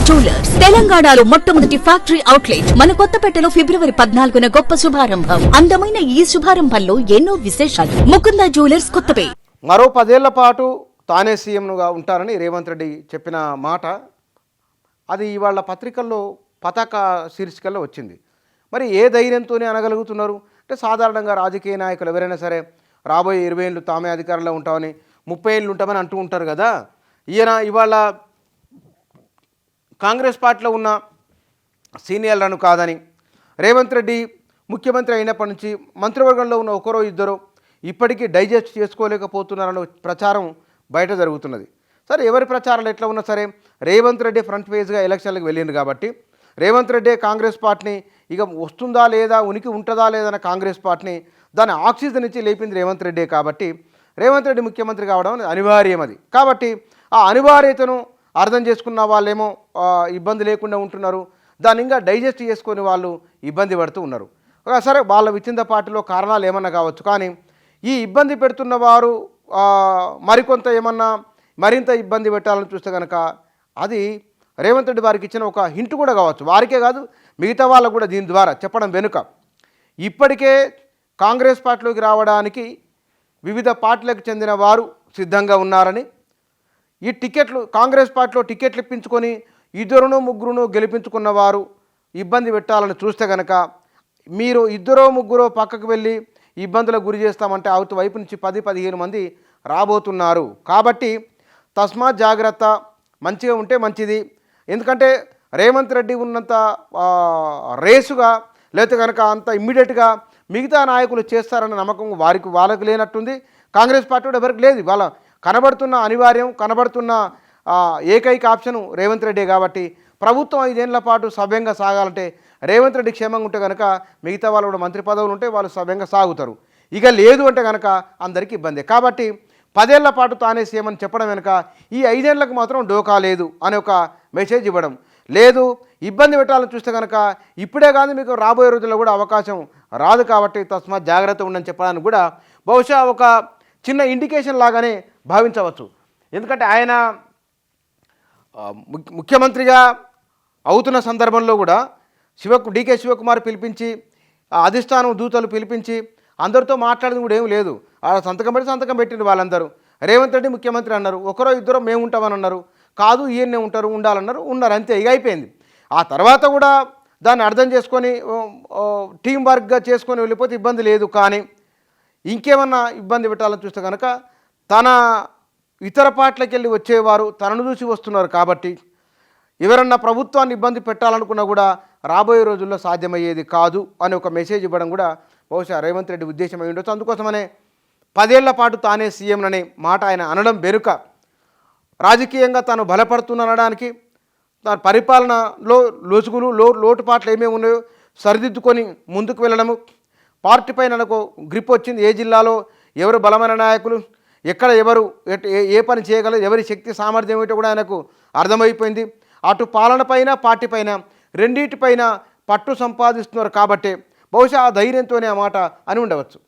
Jewellers తెలంగాణలో మొట్టమొదటి factory outlet మన కొత్తపేటలో ఫిబ్రవరి 14న గొప్ప శుభారంభం. అందమైన ఈ శుభారంభంలో ఎన్నో విశేషాలు. ముకుంద జ్యువెలర్స్ కొత్తపేట. మరో 10 ఏళ్ల పాటు తానే సీఎంగా ఉంటారని రేవంత్ రెడ్డి చెప్పిన మాట అది ఇవాళ పత్రికల్లో పతాక శీర్షికల్లో వచ్చింది. మరి ఏ ధైర్యంతోనే అనగలుగుతున్నారు అంటే సాధారణంగా రాజకీయ నాయకులు ఎవరైనా సరే రాబోయే 20 ఏళ్ళు తామే అధికారంలో ఉంటామని 30 ఏళ్ళు ఉంటామని అంటూ ఉంటారు కదా. ఈయన ఇవాళ కాంగ్రెస్ పార్టీలో ఉన్న సీనియర్లను కాదని రేవంత్ రెడ్డి ముఖ్యమంత్రి అయినప్పటి నుంచి మంత్రివర్గంలో ఉన్న ఒకరో ఇద్దరు ఇప్పటికీ డైజెస్ట్ చేసుకోలేకపోతున్నారన్న ప్రచారం బయట జరుగుతున్నది. సరే ఎవరి ప్రచారాలు ఎట్లా ఉన్నా సరే రేవంత్ రెడ్డి ఫ్రంట్ పేజ్గా ఎలక్షన్లకు వెళ్ళింది కాబట్టి రేవంత్ రెడ్డి కాంగ్రెస్ పార్టీని ఇక వస్తుందా లేదా ఉనికి ఉంటుందా లేదన్న కాంగ్రెస్ పార్టీని దాని ఆక్సిజన్ ఇచ్చి లేపింది రేవంత్ రెడ్డి కాబట్టి రేవంత్ రెడ్డి ముఖ్యమంత్రి కావడం అనివార్యం. అది కాబట్టి ఆ అనివార్యతను అర్థం చేసుకున్న వాళ్ళేమో ఇబ్బంది లేకుండా ఉంటున్నారు, దాన్ని ఇంకా డైజెస్ట్ చేసుకొని వాళ్ళు ఇబ్బంది పడుతూ ఉన్నారు. సరే వాళ్ళ విచ్ఛిన్న పార్టీలో కారణాలు ఏమన్నా కావచ్చు, కానీ ఈ ఇబ్బంది పెడుతున్న వారు మరికొంత ఏమన్నా మరింత ఇబ్బంది పెట్టాలని చూస్తే కనుక అది రేవంత్ రెడ్డి వారికి ఇచ్చిన ఒక హింట్ కూడా కావచ్చు. వారికే కాదు మిగతా వాళ్ళకు కూడా దీని ద్వారా చెప్పడం వెనుక ఇప్పటికే కాంగ్రెస్ పార్టీలోకి రావడానికి వివిధ పార్టీలకు చెందిన వారు సిద్ధంగా ఉన్నారని, ఈ టికెట్లు కాంగ్రెస్ పార్టీలో టికెట్లు ఇప్పించుకొని ఇద్దరునో ముగ్గురునో గెలిపించుకున్న వారు ఇబ్బంది పెట్టాలని చూస్తే కనుక మీరు ఇద్దరో ముగ్గురో పక్కకు వెళ్ళి ఇబ్బందులకు గురి చేస్తామంటే అవతల వైపు నుంచి 10-15 మంది రాబోతున్నారు. కాబట్టి తస్మాత్ జాగ్రత్త, మంచిగా ఉంటే మంచిది. ఎందుకంటే రేవంత్ రెడ్డి ఉన్నంత రేసుగా లేకపోతే కనుక అంత ఇమ్మీడియట్గా మిగతా నాయకులు చేస్తారన్న నమ్మకం వాళ్ళకు లేనట్టుంది. కాంగ్రెస్ పార్టీ కూడా ఎవరికి లేదు. వాళ్ళ కనబడుతున్న అనివార్యం, కనబడుతున్న ఏకైక ఆప్షను రేవంత్ రెడ్డి కాబట్టి ప్రభుత్వం 5 ఏళ్ల పాటు సవ్యంగా సాగాలంటే రేవంత్ రెడ్డి క్షేమంగా ఉంటే కనుక మిగతా వాళ్ళు కూడా మంత్రి పదవులు ఉంటే వాళ్ళు సవ్యంగా సాగుతారు. ఇక లేదు అంటే కనుక అందరికీ ఇబ్బంది. కాబట్టి 10 ఏళ్ల పాటు తానే సీఎం అని చెప్పడం వెనుక ఈ 5 ఏళ్లకు మాత్రం డోకా లేదు అనే ఒక మెసేజ్ ఇవ్వడం. లేదు ఇబ్బంది పెట్టాలని చూస్తే కనుక ఇప్పుడే కాదు మీకు రాబోయే రోజుల్లో కూడా అవకాశం రాదు, కాబట్టి తస్మాత్ జాగ్రత్త ఉండని చెప్పడానికి కూడా బహుశా ఒక చిన్న ఇండికేషన్ లాగానే భావించవచ్చు. ఎందుకంటే ఆయన ముఖ్యమంత్రిగా అవుతున్న సందర్భంలో కూడా డీకే శివకుమార్ పిలిపించి అధిష్టానం దూతలు పిలిపించి అందరితో మాట్లాడడం కూడా ఏం లేదు. సంతకం పెట్టింది వాళ్ళందరూ. రేవంత్ రెడ్డి ముఖ్యమంత్రి అన్నారు, ఒకరో ఇద్దరో మేము ఉంటామని అన్నారు, కాదు ఈయన్నే ఉన్నారు అంతే, ఇక అయిపోయింది. ఆ తర్వాత కూడా దాన్ని అర్థం చేసుకొని టీం వర్క్గా చేసుకొని వెళ్ళిపోతే ఇబ్బంది లేదు. కానీ ఇంకేమన్నా ఇబ్బంది పెట్టాలని చూస్తే కనుక తన ఇతర పార్టీలకు వెళ్ళి వచ్చేవారు తనను చూసి వస్తున్నారు కాబట్టి ఎవరన్నా ప్రభుత్వాన్ని ఇబ్బంది పెట్టాలనుకున్నా కూడా రాబోయే రోజుల్లో సాధ్యమయ్యేది కాదు అని ఒక మెసేజ్ ఇవ్వడం కూడా బహుశా రేవంత్ రెడ్డి ఉద్దేశం అయి ఉండొచ్చు. అందుకోసమనే 10 ఏళ్ల పాటు తానే సీఎం అనే మాట ఆయన అనడం వెనుక రాజకీయంగా తాను బలపడుతున్నడానికి, తన పరిపాలనలో లొసుగులు లోటుపాట్లు ఏమేమి ఉన్నాయో సరిదిద్దుకొని ముందుకు వెళ్ళడము, పార్టీ పైన నాకు గ్రిప్ వచ్చింది, ఏ జిల్లాలో ఎవరు బలమైన నాయకులు, ఎక్కడ ఎవరు ఏ పని చేయగలరు, ఎవరి శక్తి సామర్థ్యం ఏమిటో కూడా ఆయనకు అర్థమైపోయింది. అటు పాలన పైన పార్టీ పైన రెండింటిపైన పట్టు సంపాదిస్తున్నారు కాబట్టి బహుశా ఆ ధైర్యంతోనే ఆ మాట అని ఉండవచ్చు.